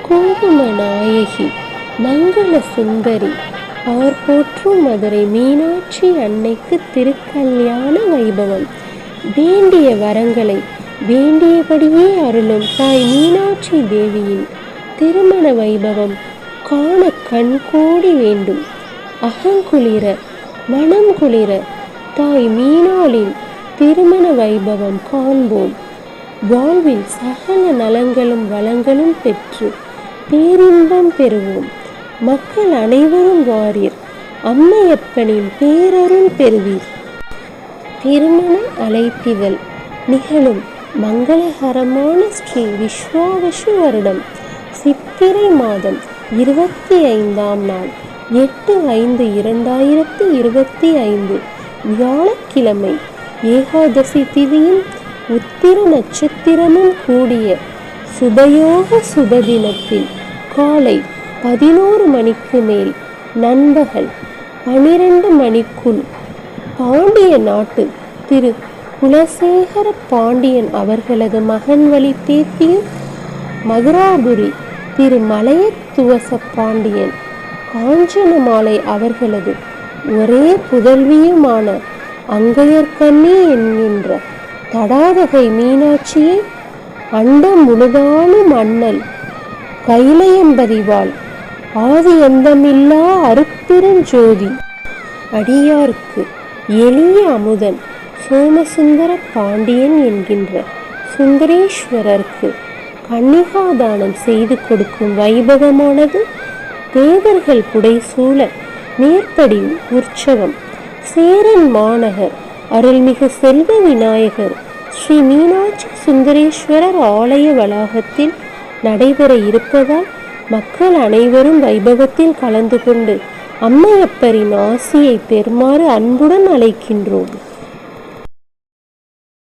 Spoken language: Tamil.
குங்கும நாயகி மங்கள சுந்தரி அவர் போற்றும் மதுரை மீனாட்சி அன்னைக்கு திருக்கல்யாண வைபவம். வேண்டிய வரங்களை வேண்டியபடியே அருளும் தாய் மீனாட்சி தேவியின் திருமண வைபவம் காண கண்கோடி வேண்டும். அகங்குளிர மனம் குளிர தாய் மீனாளின் திருமண வைபவம் காண்போம். வாழ்வில் சகல நலங்களும் வளங்களும் பெற்று பேரின்பம் பெறுவோம். மக்கள் அனைவரும் வாரீர், அம்மையப்பனின் பேரருள் பெறுவீர். திருமண அழைப்பிதழ் நிகழும் மங்களகரமான ஸ்ரீ விஸ்வாவசு வருடம் சித்திரை மாதம் 25ஆம் நாள் 8/5/2025 வியாழக்கிழமை ஏகாதசி திதியும் உத்திர நட்சத்திரமும் கூடிய சுபயோக சுபதினத்தில் காலை 11 மணிக்கு மேல் நண்பகல் 12 மணிக்குள் பாண்டிய நாட்டு திரு குலசேகர பாண்டியன் அவர்களது மகன் வழி பேத்தியும் மதுராபுரி திரு மலையத்துவச பாண்டியன் காஞ்சனமாலை அவர்களது ஒரே புதல்வியுமான அங்கையர்கண்ணி என்கின்ற தடாதகை மீனாட்சியை அண்டம் முழுதாலும் அண்ணல் கைலையம்பதிவாள் ஆதி எந்தமில்லா அருட்பெருஞ்சோதி அடியார்க்கு எளிய அமுதன் சோமசுந்தர பாண்டியன் என்கின்ற சுந்தரேஸ்வரருக்கு கன்னிகாதானம் செய்து கொடுக்கும் வைபவமானது தேவர்கள் புடைசூழ மேற்படி உற்சவம் சேரன் மாநகர் அருள்மிகு செல்வ விநாயகர் ஸ்ரீ மீனாட்சி சுந்தரேஸ்வரர் ஆலய வளாகத்தில் நடைபெற இருப்பதால் மக்கள் அனைவரும் வைபவத்தில் கலந்து கொண்டு அம்மையப்பரின் ஆசியை பெறுமாறு அன்புடன் அழைக்கின்றோம்.